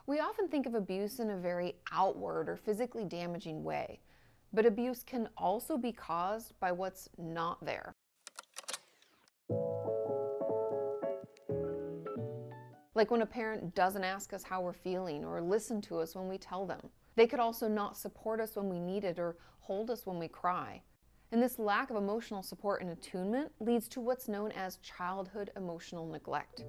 We often think of abuse in a very outward or physically damaging way, but abuse can also be caused by what's not there. Like when a parent doesn't ask us how we're feeling or listen to us when we tell them. They could also not support us when we need it or hold us when we cry. And this lack of emotional support and attunement leads to what's known as childhood emotional neglect.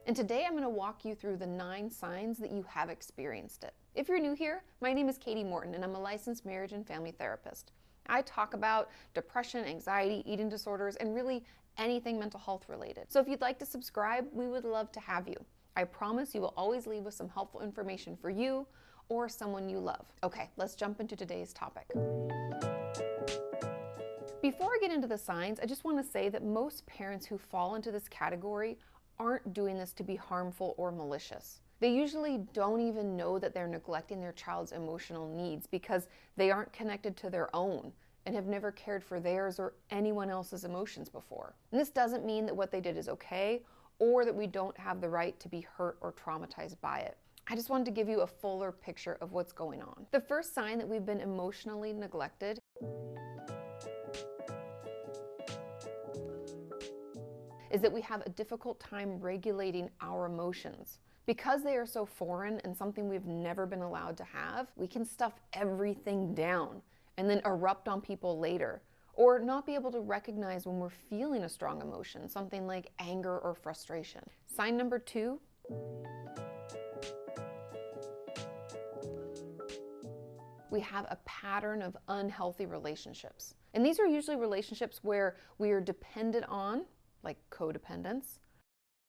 And today I'm going to walk you through the 9 signs that you have experienced it. If you're new here, my name is Kati Morton and I'm a licensed marriage and family therapist. I talk about depression, anxiety, eating disorders, and really anything mental health related. So if you'd like to subscribe, we would love to have you. I promise you will always leave with some helpful information for you or someone you love. Okay, let's jump into today's topic. Before I get into the signs, I just want to say that most parents who fall into this category aren't doing this to be harmful or malicious. They usually don't even know that they're neglecting their child's emotional needs because they aren't connected to their own and have never cared for theirs or anyone else's emotions before. And this doesn't mean that what they did is okay or that we don't have the right to be hurt or traumatized by it. I just wanted to give you a fuller picture of what's going on. The first sign that we've been emotionally neglected is that we have a difficult time regulating our emotions. Because they are so foreign and something we've never been allowed to have, we can stuff everything down and then erupt on people later, or not be able to recognize when we're feeling a strong emotion, something like anger or frustration. Sign number 2, we have a pattern of unhealthy relationships. And these are usually relationships where we are dependent on, like codependence,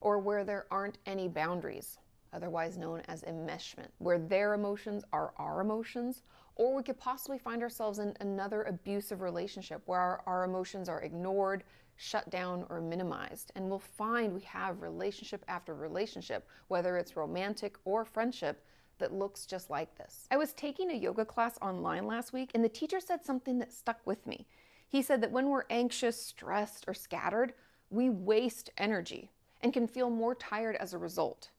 or where there aren't any boundaries, otherwise known as enmeshment, where their emotions are our emotions, or we could possibly find ourselves in another abusive relationship where our emotions are ignored, shut down, or minimized. And we'll find we have relationship after relationship, whether it's romantic or friendship, that looks just like this. I was taking a yoga class online last week, and the teacher said something that stuck with me. He said that when we're anxious, stressed, or scattered, we waste energy and can feel more tired as a result.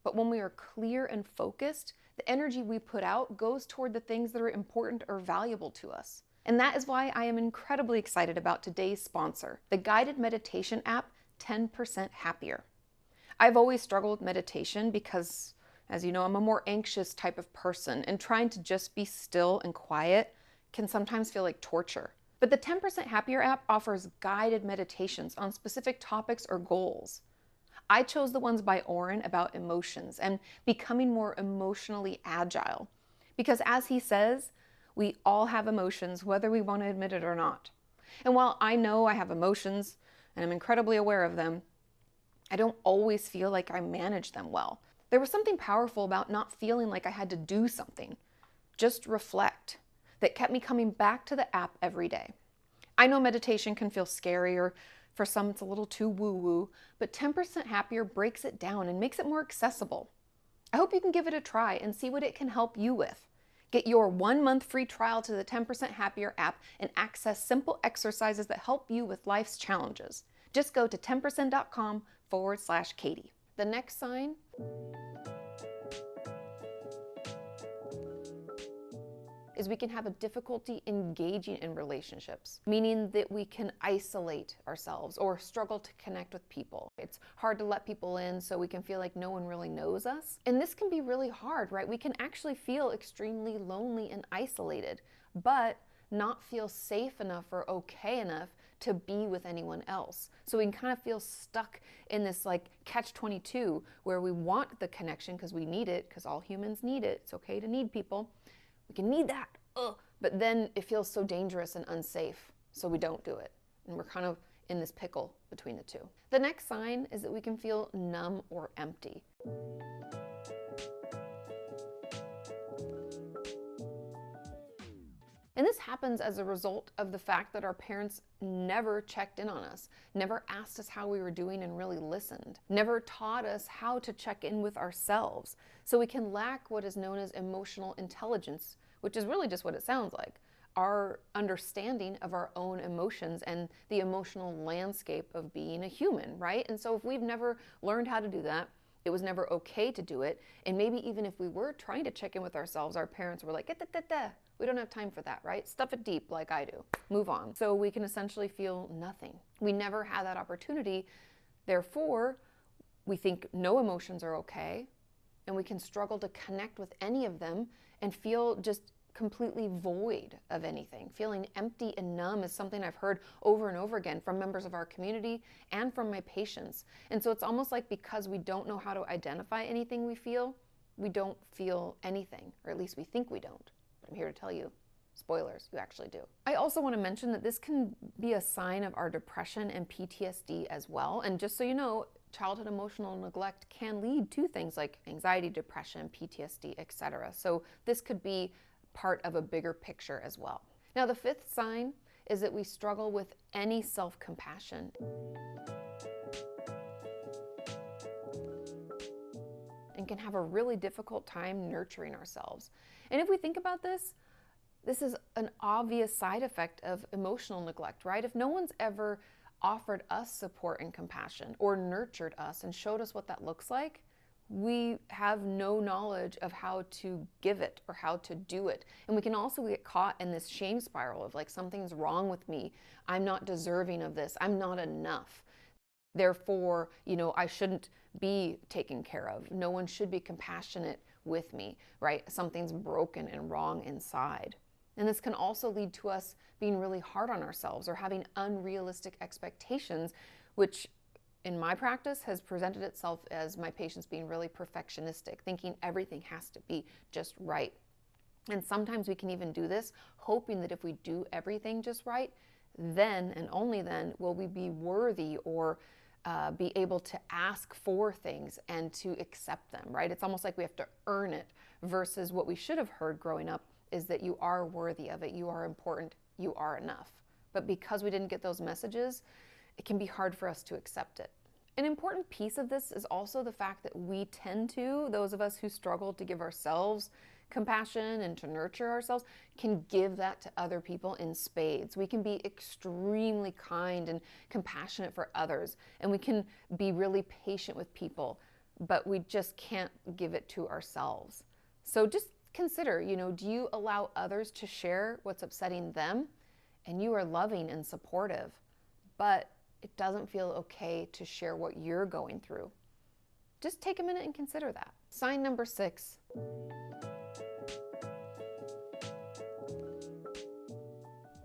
But when we are clear and focused, the energy we put out goes toward the things that are important or valuable to us. And that is why I am incredibly excited about today's sponsor, the guided meditation app, 10% Happier. I've always struggled with meditation because, as you know, I'm a more anxious type of person, and trying to just be still and quiet can sometimes feel like torture. But the 10% Happier app offers guided meditations on specific topics or goals. I chose the ones by Orrin about emotions and becoming more emotionally agile. Because as he says, we all have emotions, whether we want to admit it or not. And while I know I have emotions and I'm incredibly aware of them, I don't always feel like I manage them well. There was something powerful about not feeling like I had to do something, just reflect, that kept me coming back to the app every day. I know meditation can feel scary, or for some it's a little too woo-woo, but 10% Happier breaks it down and makes it more accessible. I hope you can give it a try and see what it can help you with. Get your 1-month free trial to the 10% Happier app and access simple exercises that help you with life's challenges. Just go to 10%.com/Kati. The next sign is we can have a difficulty engaging in relationships, meaning that we can isolate ourselves or struggle to connect with people. It's hard to let people in, so we can feel like no one really knows us. And this can be really hard, right? We can actually feel extremely lonely and isolated, but not feel safe enough or okay enough to be with anyone else. So we can kind of feel stuck in this like catch-22 where we want the connection because we need it, because all humans need it. It's okay to need people. We can need that, but then it feels so dangerous and unsafe, so we don't do it. And we're kind of in this pickle between the two. The next sign is that we can feel numb or empty. And this happens as a result of the fact that our parents never checked in on us, never asked us how we were doing and really listened, never taught us how to check in with ourselves. So we can lack what is known as emotional intelligence, which is really just what it sounds like, our understanding of our own emotions and the emotional landscape of being a human, right? And so if we've never learned how to do that, It was never okay to do it. And maybe even if we were trying to check in with ourselves, our parents were like, we don't have time for that, right? Stuff it deep like I do. Move on. So we can essentially feel nothing. We never had that opportunity. Therefore, we think no emotions are okay, and we can struggle to connect with any of them and feel just completely void of anything. Feeling empty and numb is something I've heard over and over again from members of our community and from my patients. And so it's almost like because we don't know how to identify anything we don't feel anything, or at least we think we don't. But I'm here to tell you, spoilers, you actually do. I also want to mention that this can be a sign of our depression and PTSD as well. And just so you know, childhood emotional neglect can lead to things like anxiety, depression, PTSD, etc. So this could be part of a bigger picture as well. Now, the fifth sign is that we struggle with any self-compassion. And can have a really difficult time nurturing ourselves. And if we think about this, this is an obvious side effect of emotional neglect, right? If no one's ever offered us support and compassion or nurtured us and showed us what that looks like, we have no knowledge of how to give it or how to do it. And we can also get caught in this shame spiral of like, something's wrong with me. I'm not deserving of this. I'm not enough. Therefore, I shouldn't be taken care of. No one should be compassionate with me, right? Something's broken and wrong inside. And this can also lead to us being really hard on ourselves or having unrealistic expectations, which in my practice has presented itself as my patients being really perfectionistic, thinking everything has to be just right. And sometimes we can even do this, hoping that if we do everything just right, then and only then will we be worthy or be able to ask for things and to accept them, right? It's almost like we have to earn it versus what we should have heard growing up is that you are worthy of it, you are important, you are enough. But because we didn't get those messages, it can be hard for us to accept it. An important piece of this is also the fact that we tend to, those of us who struggle to give ourselves compassion and to nurture ourselves, can give that to other people in spades. We can be extremely kind and compassionate for others, and we can be really patient with people, but we just can't give it to ourselves. So just consider, do you allow others to share what's upsetting them? And you are loving and supportive, but it doesn't feel okay to share what you're going through. Just take a minute and consider that. Sign number 6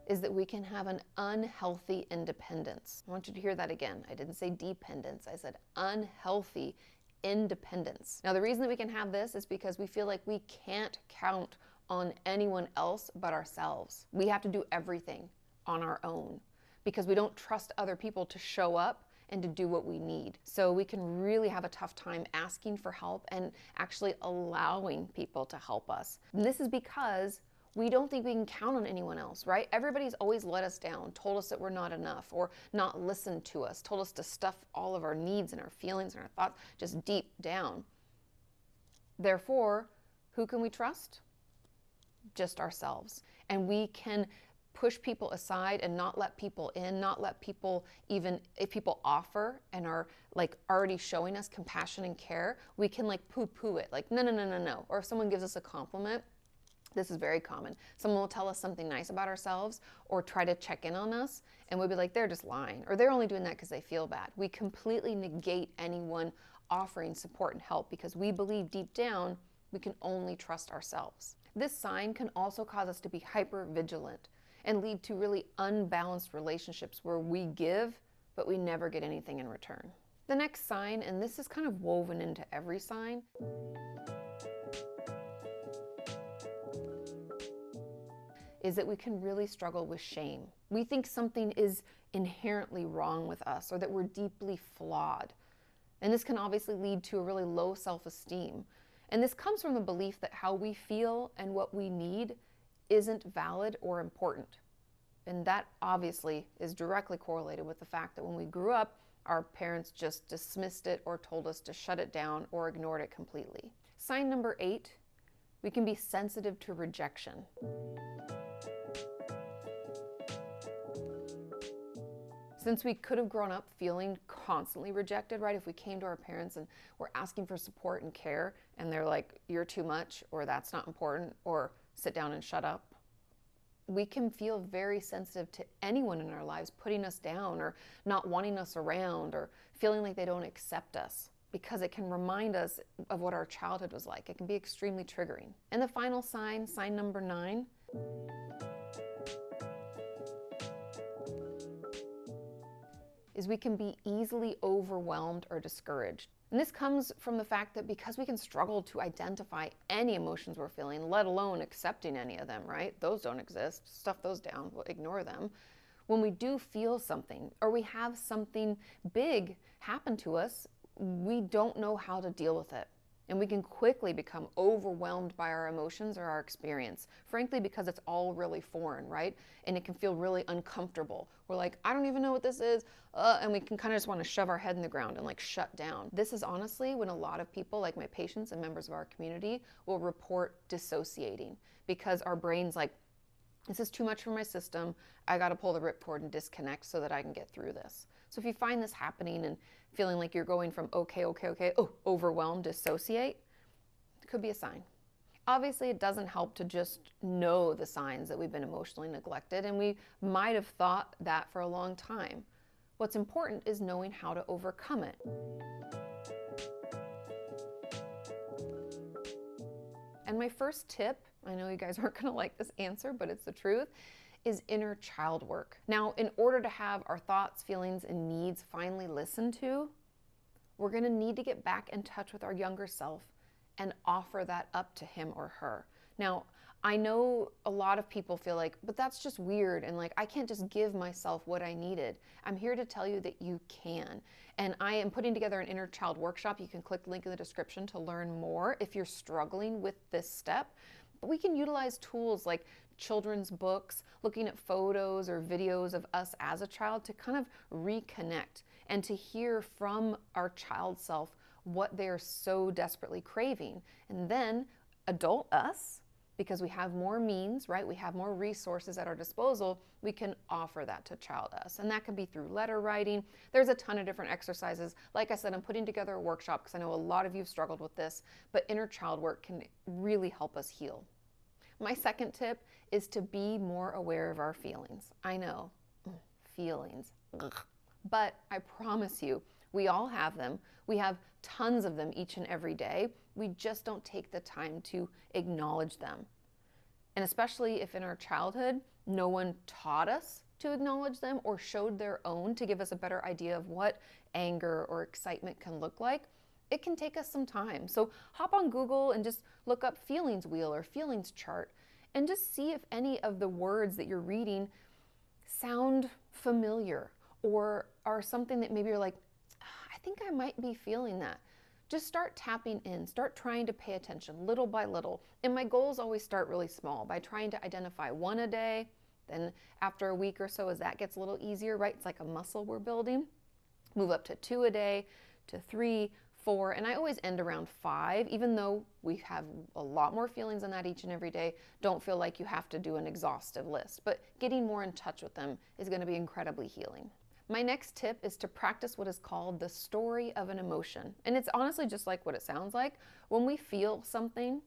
is that we can have an unhealthy independence. I want you to hear that again. I didn't say dependence, I said unhealthy independence. Now, the reason that we can have this is because we feel like we can't count on anyone else but ourselves. We have to do everything on our own because we don't trust other people to show up and to do what we need. So we can really have a tough time asking for help and actually allowing people to help us. And this is because we don't think we can count on anyone else, right? Everybody's always let us down, told us that we're not enough, or not listened to us, told us to stuff all of our needs and our feelings and our thoughts just deep down. Therefore, who can we trust? Just ourselves. And we can push people aside and not let people in, not let people, even if people offer and are like already showing us compassion and care, we can like poo-poo it, like no. Or if someone gives us a compliment, this is very common. Someone will tell us something nice about ourselves or try to check in on us, and we'll be like, they're just lying, or they're only doing that because they feel bad. We completely negate anyone offering support and help because we believe deep down we can only trust ourselves. This sign can also cause us to be hyper vigilant and lead to really unbalanced relationships where we give, but we never get anything in return. The next sign, and this is kind of woven into every sign, is that we can really struggle with shame. We think something is inherently wrong with us or that we're deeply flawed. And this can obviously lead to a really low self-esteem. And this comes from the belief that how we feel and what we need isn't valid or important. And that obviously is directly correlated with the fact that when we grew up, our parents just dismissed it or told us to shut it down or ignored it completely. Sign number 8, we can be sensitive to rejection. Since we could have grown up feeling constantly rejected, right? If we came to our parents and were asking for support and care, and they're like, you're too much, or that's not important, or sit down and shut up, we can feel very sensitive to anyone in our lives putting us down or not wanting us around or feeling like they don't accept us, because it can remind us of what our childhood was like. It can be extremely triggering. And the final sign, sign number 9, is we can be easily overwhelmed or discouraged. And this comes from the fact that because we can struggle to identify any emotions we're feeling, let alone accepting any of them, right? Those don't exist. Stuff those down, we'll ignore them. When we do feel something or we have something big happen to us, we don't know how to deal with it. And we can quickly become overwhelmed by our emotions or our experience, frankly, because it's all really foreign, right? And it can feel really uncomfortable. We're like, I don't even know what this is. And we can kind of just want to shove our head in the ground and like shut down. This is honestly when a lot of people, like my patients and members of our community, will report dissociating, because our brain's like, this is too much for my system. I got to pull the ripcord and disconnect so that I can get through this. So if you find this happening and feeling like you're going from okay, overwhelmed, dissociate, it could be a sign. Obviously, it doesn't help to just know the signs that we've been emotionally neglected, and we might have thought that for a long time. What's important is knowing how to overcome it. And my first tip, I know you guys aren't going to like this answer, but it's the truth, is inner child work. Now, in order to have our thoughts, feelings, and needs finally listened to, we're going to need to get back in touch with our younger self and offer that up to him or her. Now, I know a lot of people feel like, but that's just weird, and like, I can't just give myself what I needed. I'm here to tell you that you can. And I am putting together an inner child workshop. You can click the link in the description to learn more if you're struggling with this step. But we can utilize tools like children's books, looking at photos or videos of us as a child to kind of reconnect and to hear from our child self what they're so desperately craving. And then adult us, because we have more means, right? We have more resources at our disposal, we can offer that to child us. And that can be through letter writing. There's a ton of different exercises. Like I said, I'm putting together a workshop because I know a lot of you have struggled with this, but inner child work can really help us heal. My second tip is to be more aware of our feelings. I know, feelings, ugh. But I promise you, we all have them. We have tons of them each and every day. We just don't take the time to acknowledge them. And especially if in our childhood, no one taught us to acknowledge them or showed their own to give us a better idea of what anger or excitement can look like, it can take us some time. So hop on Google and just look up feelings wheel or feelings chart and just see if any of the words that you're reading sound familiar or are something that maybe you're like, I think I might be feeling that. Just start tapping in, start trying to pay attention little by little. And my goals always start really small by trying to identify one a day. Then after a week or so, as that gets a little easier, right? It's like a muscle we're building. Move up to 2 a day, to 3, 4, and I always end around 5, even though we have a lot more feelings than that each and every day. Don't feel like you have to do an exhaustive list, but getting more in touch with them is going to be incredibly healing. My next tip is to practice what is called the story of an emotion. And it's honestly just like what it sounds like. When we feel something,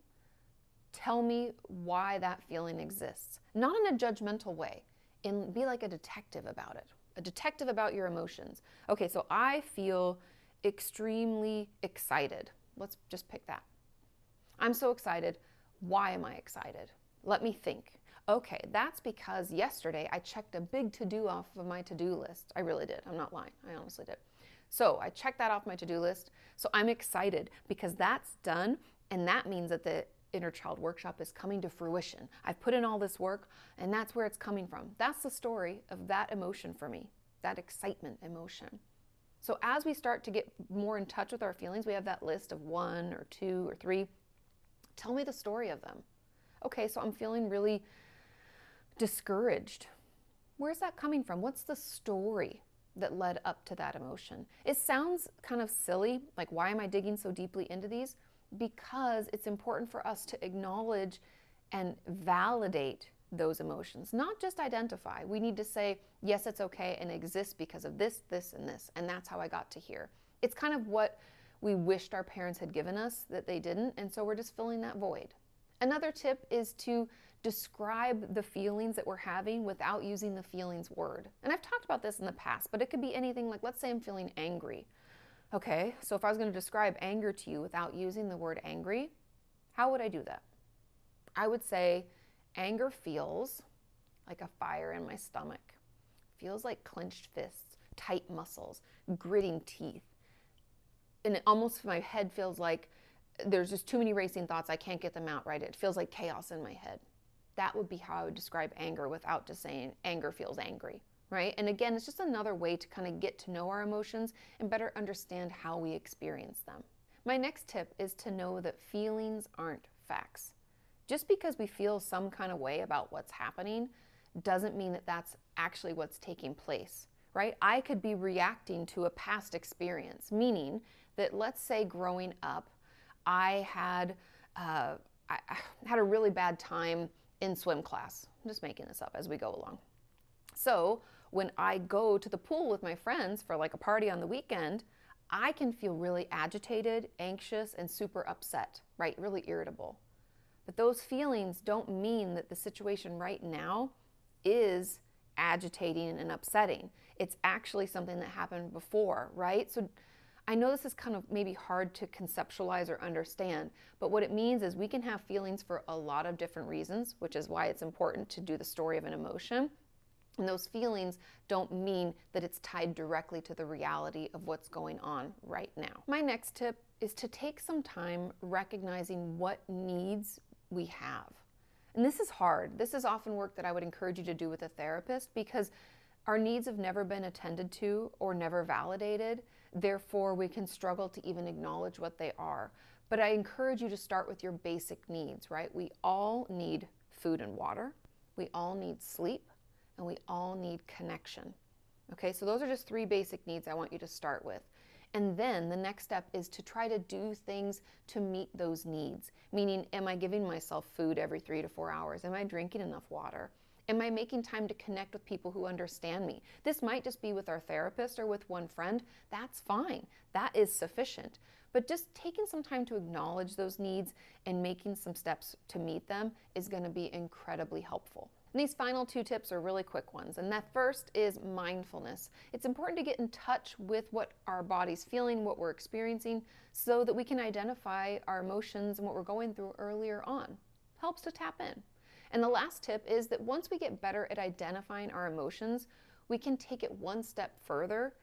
tell me why that feeling exists. Not in a judgmental way, and be like a detective about it. A detective about your emotions. Okay, so I feel extremely excited. Let's just pick that. I'm so excited. Why am I excited? Let me think. Okay, that's because yesterday I checked a big to-do off of my to-do list. I really did. I'm not lying. I honestly did. So I checked that off my to-do list. So I'm excited because that's done, and that means that the inner child workshop is coming to fruition. I've put in all this work, and that's where it's coming from. That's the story of that emotion for me, that excitement emotion. So as we start to get more in touch with our feelings, we have that list of 1 or 2 or 3. Tell me the story of them. Okay, so I'm feeling really discouraged. Where's that coming from? What's the story that led up to that emotion? It sounds kind of silly, like why am I digging so deeply into these? Because it's important for us to acknowledge and validate those emotions, not just identify. We need to say, yes, it's okay and it exists because of this, this, and this, and that's how I got to here. It's kind of what we wished our parents had given us that they didn't, and so we're just filling that void. Another tip is to describe the feelings that we're having without using the feelings word. And I've talked about this in the past, but it could be anything like, let's say I'm feeling angry. Okay, so if I was going to describe anger to you without using the word angry, how would I do that? I would say, anger feels like a fire in my stomach. Feels like clenched fists, tight muscles, gritting teeth. And it almost, my head feels like there's just too many racing thoughts. I can't get them out right. It feels like chaos in my head. That would be how I would describe anger without just saying anger feels angry, right? And again, it's just another way to kind of get to know our emotions and better understand how we experience them. My next tip is to know that feelings aren't facts. Just because we feel some kind of way about what's happening doesn't mean that that's actually what's taking place, right? I could be reacting to a past experience, meaning that, let's say growing up, I had a really bad time in swim class. I'm just making this up as we go along. So when I go to the pool with my friends for like a party on the weekend, I can feel really agitated, anxious, and super upset, right? Really irritable. But those feelings don't mean that the situation right now is agitating and upsetting. It's actually something that happened before, right? So I know this is kind of maybe hard to conceptualize or understand, but what it means is we can have feelings for a lot of different reasons, which is why it's important to do the story of an emotion. And those feelings don't mean that it's tied directly to the reality of what's going on right now. My next tip is to take some time recognizing what needs we have. And this is hard. This is often work that I would encourage you to do with a therapist because our needs have never been attended to or never validated. Therefore, we can struggle to even acknowledge what they are. But I encourage you to start with your basic needs, right? We all need food and water. We all need sleep. And we all need connection. Okay, so those are just 3 basic needs I want you to start with. And then the next step is to try to do things to meet those needs. Meaning, am I giving myself food every 3 to 4 hours? Am I drinking enough water? Am I making time to connect with people who understand me? This might just be with our therapist or with one friend. That's fine. That is sufficient. But just taking some time to acknowledge those needs and making some steps to meet them is going to be incredibly helpful. And these final 2 tips are really quick ones. And that first is mindfulness. It's important to get in touch with what our body's feeling, what we're experiencing, so that we can identify our emotions and what we're going through earlier on. Helps to tap in. And the last tip is that once we get better at identifying our emotions, we can take it one step further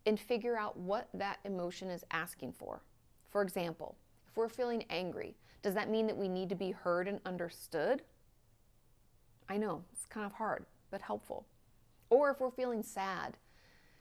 and figure out what that emotion is asking for. For example, if we're feeling angry, does that mean that we need to be heard and understood? I know, it's kind of hard, but helpful. Or if we're feeling sad,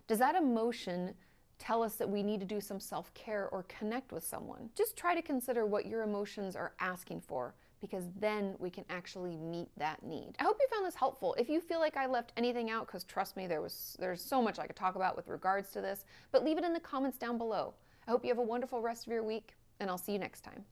does that emotion tell us that we need to do some self-care or connect with someone? Just try to consider what your emotions are asking for, because then we can actually meet that need. I hope you found this helpful. If you feel like I left anything out, because trust me, there's so much I could talk about with regards to this, but leave it in the comments down below. I hope you have a wonderful rest of your week, and I'll see you next time.